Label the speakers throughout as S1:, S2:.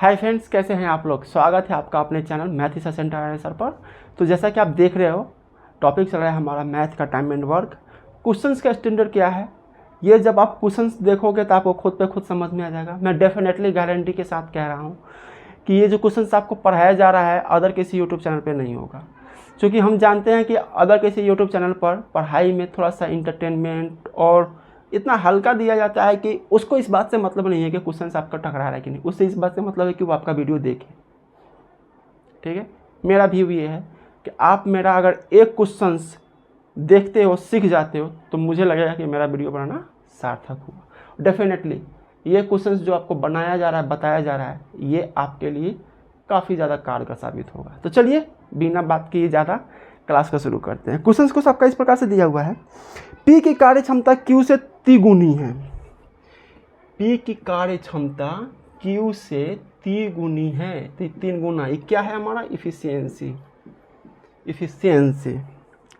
S1: Hi friends, कैसे हैं आप लोग। स्वागत है आपका अपने चैनल मैथ सेंटर सर पर। तो जैसा कि आप देख रहे हो, टॉपिक चल रहा है हमारा मैथ का टाइम एंड वर्क। क्वेश्चंस का स्टैंडर्ड क्या है, ये जब आप क्वेश्चंस देखोगे तो आपको खुद पे खुद समझ में आ जाएगा। मैं डेफिनेटली गारंटी के साथ कह रहा हूँ कि ये जो क्वेश्चंस आपको पढ़ाया जा रहा है अदर किसी यूट्यूब चैनल पर नहीं होगा, क्योंकि हम जानते हैं कि अदर किसी यूट्यूब चैनल पर पढ़ाई में थोड़ा सा इंटरटेनमेंट और इतना हल्का दिया जाता है कि उसको इस बात से मतलब नहीं है कि क्वेश्चन आपका टकरा रहा है कि नहीं, उससे इस बात से मतलब है कि वो आपका वीडियो देखे। ठीक है, मेरा व्यू ये है कि आप मेरा अगर एक क्वेश्चन देखते हो, सीख जाते हो, तो मुझे लगेगा कि मेरा वीडियो बनाना सार्थक हुआ। डेफिनेटली ये क्वेश्चन जो आपको बनाया जा रहा है, बताया जा रहा है, ये आपके लिए काफ़ी ज़्यादा कारगर साबित होगा। तो चलिए बिना बात किए ज़्यादा क्लास का शुरू करते हैं। क्वेश्चन को आपका इस प्रकार से दिया हुआ है, P की कार्य क्षमता Q से तिगुनी है। P की कार्य क्षमता Q से तिगुनी है, तो 3 गुना। ये क्या है हमारा इफिशियंसी।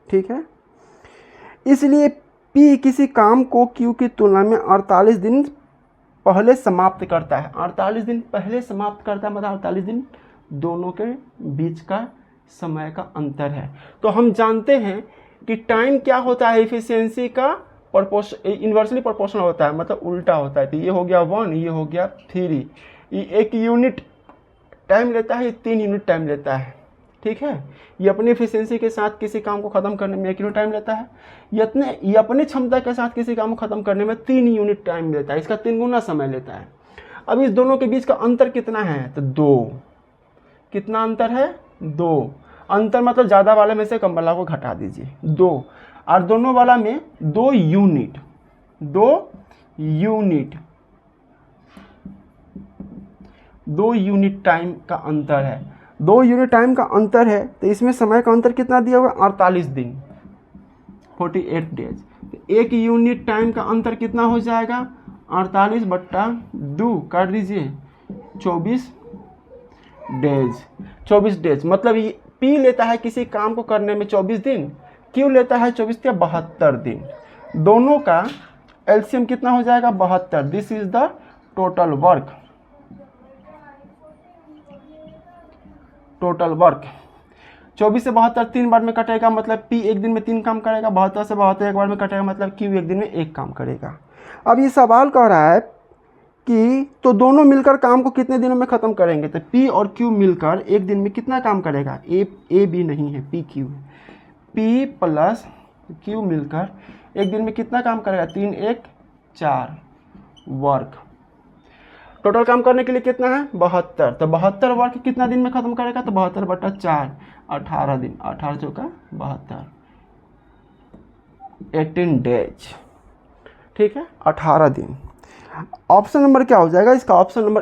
S1: ठीक है, इसलिए P किसी काम को Q की तुलना में 48 दिन पहले समाप्त करता है। 48 दिन पहले समाप्त करता है, मतलब 48 दिन दोनों के बीच का समय का अंतर है। तो हम जानते हैं कि टाइम क्या होता है, इफिशियंसी का इन्वर्सली प्रोपोर्शनल होता है, मतलब उल्टा होता है। तो ये हो गया 1, ये हो गया 3। ये 1 यूनिट टाइम लेता है, ये 3 यूनिट टाइम लेता है। ठीक है, ये अपनी इफिशियंसी के साथ किसी काम को ख़त्म करने में 1 यूनिट टाइम लेता है। ये अपनी क्षमता के साथ किसी काम को ख़त्म करने में 3 यूनिट टाइम लेता है, इसका 3 गुना समय लेता है। अब इस दोनों के बीच का अंतर कितना है, तो 2। कितना अंतर है, 2। अंतर मतलब ज़्यादा वाले में से कम वाला को घटा दीजिए, 2, और दोनों वाला में 2 यूनिट टाइम का अंतर है। 2 यूनिट टाइम का अंतर है, तो इसमें समय का अंतर कितना दिया हुआ, 48 दिन, 48 डेज। तो 1 यूनिट टाइम का अंतर कितना हो जाएगा, 48/2 काट दीजिए, 24 डेज। मतलब ये P लेता है किसी काम को करने में 24 दिन, Q लेता है 24 या 72 दिन। दोनों का एलसीएम कितना हो जाएगा, 72। This is the total work. 24 से 72 3 बार में कटेगा, मतलब P एक दिन में 3 काम करेगा। 72 से 72 एक बार में कटेगा, मतलब Q एक दिन में 1 काम करेगा। अब ये सवाल कह रहा है कि तो दोनों मिलकर काम को कितने दिनों में ख़त्म करेंगे। तो P और Q मिलकर एक दिन में कितना काम करेगा, A B नहीं है, PQ। P प्लस Q मिलकर एक दिन में कितना काम करेगा, 3 1 4 वर्क। टोटल काम करने के लिए कितना है, 72। तो 72 वर्क कितना दिन में ख़त्म करेगा, तो 72/4 18 दिन, 18 चौका 72, 18 डेज। ठीक है, 18 दिन। ऑप्शन नंबर क्या हो जाएगा इसका, ऑप्शन नंबर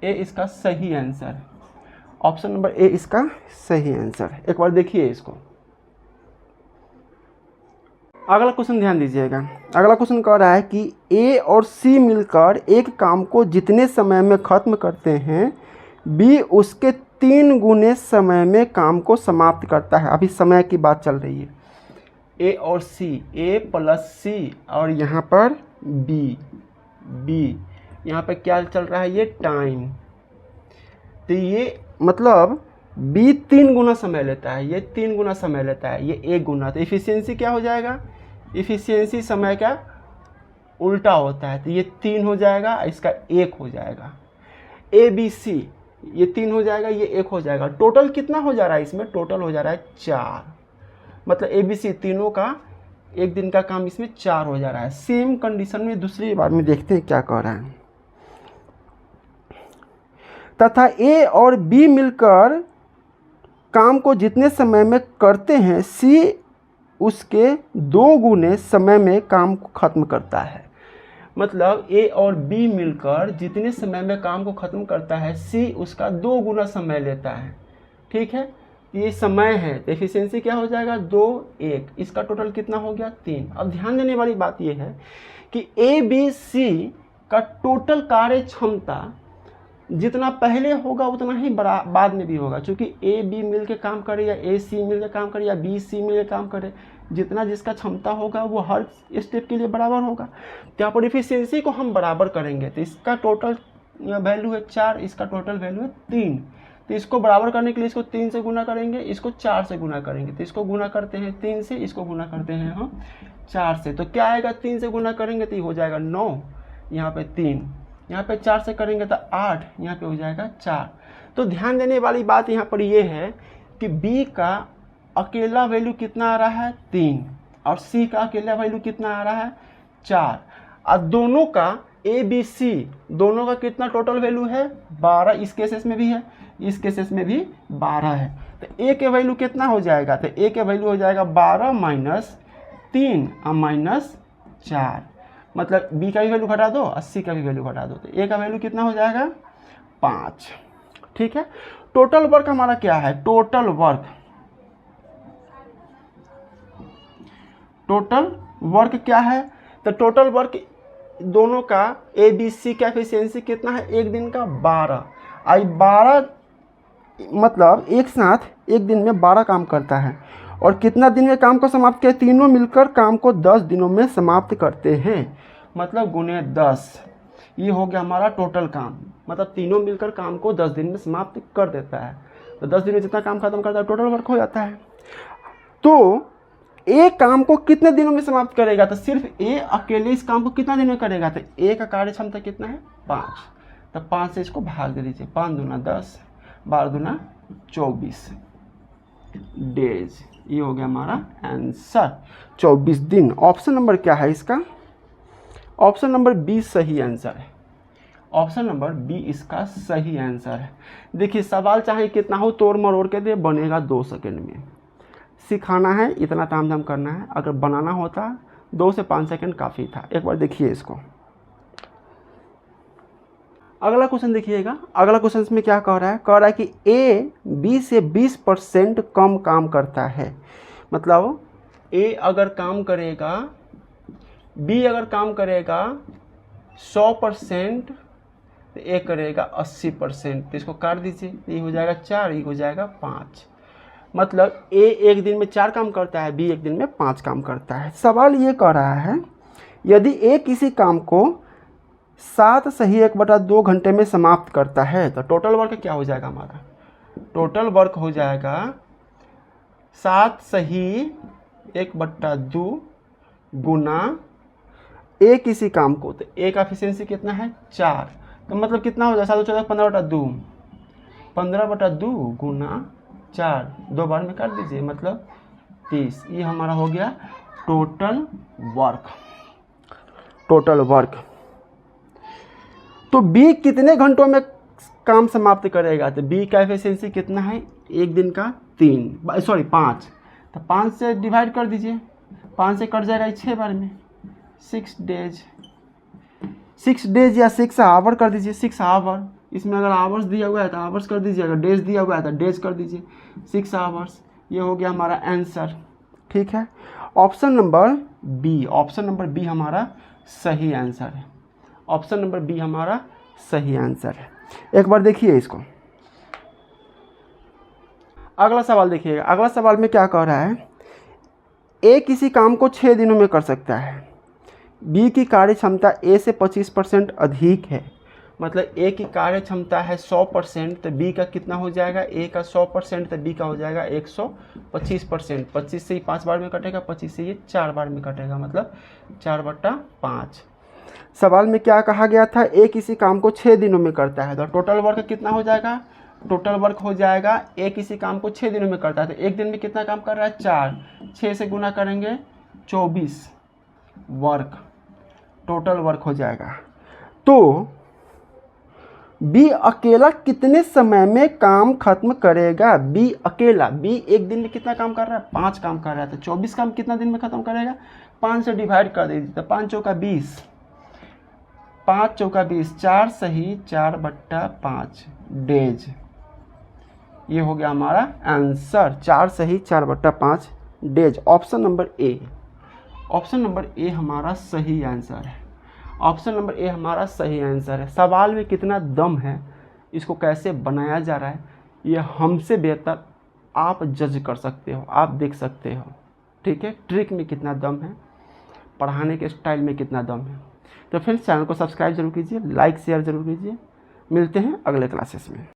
S1: ए इसका सही आंसर। ऑप्शन नंबर ए इसका सही आंसर। एक बार देखिए इसको। अगला क्वेश्चन ध्यान दीजिएगा। अगला क्वेश्चन कह रहा है कि ए और सी मिलकर एक काम को जितने समय में खत्म करते हैं, बी उसके 3 गुने समय में काम को समाप्त करता है। अभी समय की बात चल रही है, ए और सी, ए प्लस सी, और यहाँ पर बी। यहाँ पर क्या चल रहा है, ये टाइम। तो ये मतलब बी 3 गुना समय लेता है, ये 3 गुना समय लेता है, ये 1 गुना। तो इफिशियंसी क्या हो जाएगा, इफिशियंसी समय का उल्टा होता है। तो ये 3 हो जाएगा, इसका 1 हो जाएगा। ए बी सी, ये 3 हो जाएगा, ये 1 हो जाएगा। टोटल कितना हो जा रहा है इसमें, टोटल हो जा रहा है 4। मतलब ए बी सी तीनों का एक दिन का काम इसमें 4 हो जा रहा है। सेम कंडीशन में दूसरी बार में देखते हैं क्या कह रहा है। तथा ए और बी मिलकर काम को जितने समय में करते हैं, सी उसके 2 गुने समय में काम को खत्म करता है। मतलब ए और बी मिलकर जितने समय में काम को खत्म करता है, सी उसका 2 गुना समय लेता है। ठीक है, ये समय है, तो एफिशिएंसी क्या हो जाएगा, 2 1। इसका टोटल कितना हो गया, 3। अब ध्यान देने वाली बात ये है कि ए बी सी का टोटल कार्य क्षमता जितना पहले होगा उतना ही बड़ा बाद में भी होगा, क्योंकि ए बी मिल के काम करे या ए सी मिल के काम करे या बी सी मिल के काम करे, जितना जिसका क्षमता होगा वो हर स्टेप के लिए बराबर होगा। तो यहाँ पर इफिशियंसी को हम बराबर करेंगे, तो इसका टोटल वैल्यू है 4, इसका टोटल वैल्यू है 3। तो इसको बराबर करने के लिए इसको 3 से गुना करेंगे, इसको 4 से गुना करेंगे। तो इसको गुना करते हैं 3 से, इसको गुना करते हैं हम 4 से। तो क्या आएगा, 3 से गुना करेंगे तो ये हो जाएगा 9, यहाँ पे 3, यहाँ पे 4 से करेंगे तो 8, यहाँ पे हो जाएगा 4। तो ध्यान देने वाली बात यहाँ पर ये है कि B का अकेला वैल्यू कितना आ रहा है 3, और C का अकेला वैल्यू कितना आ रहा है 4, और दोनों का A B C दोनों का कितना टोटल वैल्यू है 12। इस केसेस में भी है, इस केसेस में भी 12 है। तो A के वैल्यू कितना हो जाएगा, तो A के वैल्यू हो जाएगा 12 माइनस 3 और माइनस 4, मतलब B का भी वैल्यू घटा दो और C का भी वैल्यू घटा दो, तो A का वैल्यू कितना हो जाएगा 5। ठीक है, टोटल वर्क हमारा क्या है, टोटल वर्क क्या है, तो टोटल वर्क दोनों का ए बी सी का एफिशिएंसी कितना है, एक दिन का 12। आई 12 मतलब एक साथ एक दिन में 12 काम करता है, और कितना दिन में काम को समाप्त किया, तीनों मिलकर काम को 10 दिनों में समाप्त करते हैं, मतलब गुने 10। ये हो गया हमारा टोटल काम, मतलब तीनों मिलकर काम को 10 दिन में समाप्त कर देता है। तो 10 दिन में जितना काम खत्म करता है टोटल वर्क हो जाता है। तो एक काम को कितने दिनों में समाप्त करेगा, तो सिर्फ ए अकेले इस काम को कितना दिन में करेगा, तो ए का कार्य क्षमता कितना है 5, तो 5 से इसको भाग दे दीजिए, 5 दूना 10, 12 दूना 24 डेज। ये हो गया हमारा आंसर 24 दिन। ऑप्शन नंबर क्या है इसका, ऑप्शन नंबर बी सही आंसर है, ऑप्शन नंबर बी इसका सही आंसर है। देखिए सवाल चाहे कितना हो तोड़ मरोड़ के दे, बनेगा 2 सेकंड में। सिखाना है इतना ताम झाम करना है, अगर बनाना होता 2 से 5 सेकंड काफ़ी था। एक बार देखिए इसको, अगला क्वेश्चन देखिएगा। अगला क्वेश्चन में क्या कह रहा है, कह रहा है कि ए बी से 20% कम काम करता है, मतलब ए अगर काम करेगा, बी अगर काम करेगा 100%, तो ए करेगा 80%। तो इसको काट दीजिए, ये हो जाएगा 4, ये हो जाएगा 5, मतलब ए एक दिन में 4 काम करता है, बी एक दिन में 5 काम करता है। सवाल ये कह रहा है यदि ए किसी काम को 7 सही 1/2 घंटे में समाप्त करता है, तो टोटल वर्क क्या हो जाएगा हमारा, टोटल वर्क हो जाएगा 7 सही 1/2 गुना ए किसी काम को, तो ए का एफिशिएंसी कितना है 4, तो मतलब कितना हो जाएगा 7 14 15/2, 15/2 गुना 4, 2 बार में काट दीजिए, मतलब 30। ये हमारा हो गया टोटल वर्क। तो बी कितने घंटों में काम समाप्त करेगा, तो बी का एफिशिएंसी कितना है, एक दिन का 5, तो 5 से डिवाइड कर दीजिए, 5 से कट जाएगा 6 बार में, 6 डेज या 6 आवर कर दीजिए, 6 आवर। इसमें अगर आवर्स दिया हुआ है तो आवर्स कर दीजिए, अगर डेज दिया हुआ है तो डेज कर दीजिए, 6 आवर्स। ये हो गया हमारा आंसर। ठीक है, ऑप्शन नंबर बी हमारा सही आंसर है, ऑप्शन नंबर बी हमारा सही आंसर है। एक बार देखिए इसको, अगला सवाल देखिएगा। अगला सवाल में क्या कह रहा है, ए किसी काम को 6 दिनों में कर सकता है, बी की कार्य क्षमता ए से 25% अधिक है, मतलब ए की कार्य क्षमता है 100%, तो बी का कितना हो जाएगा, ए का 100%, तो बी का हो जाएगा 125%। 25 से ही 5 बार में कटेगा, 25 से ये 4 बार में कटेगा, मतलब 4/5। सवाल में क्या कहा गया था, ए किसी काम को 6 दिनों में करता है, तो टोटल वर्क कितना हो जाएगा, टोटल वर्क हो जाएगा ए किसी काम को 6 दिनों में करता है, तो एक दिन में कितना काम कर रहा है 4, 6 से गुना करेंगे 24 वर्क, टोटल वर्क हो जाएगा। तो बी अकेला कितने समय में काम खत्म करेगा, बी अकेला, बी एक दिन में कितना काम कर रहा है 5 काम कर रहा है, तो 24 काम कितना दिन में खत्म करेगा, 5 से डिवाइड कर दीजिए, तो 5 चौका 20, 5 चौका 20, 4 सही 4/5 डेज। ये हो गया हमारा आंसर, 4 सही 4/5 days. Option number A, option number A हमारा सही आंसर है, ऑप्शन नंबर ए हमारा सही आंसर है। सवाल में कितना दम है इसको कैसे बनाया जा रहा है ये हमसे बेहतर आप जज कर सकते हो, आप देख सकते हो। ठीक है, ट्रिक में कितना दम है, पढ़ाने के स्टाइल में कितना दम है। तो फ्रेंड्स चैनल को सब्सक्राइब जरूर कीजिए, लाइक शेयर जरूर कीजिए। मिलते हैं अगले क्लासेस में।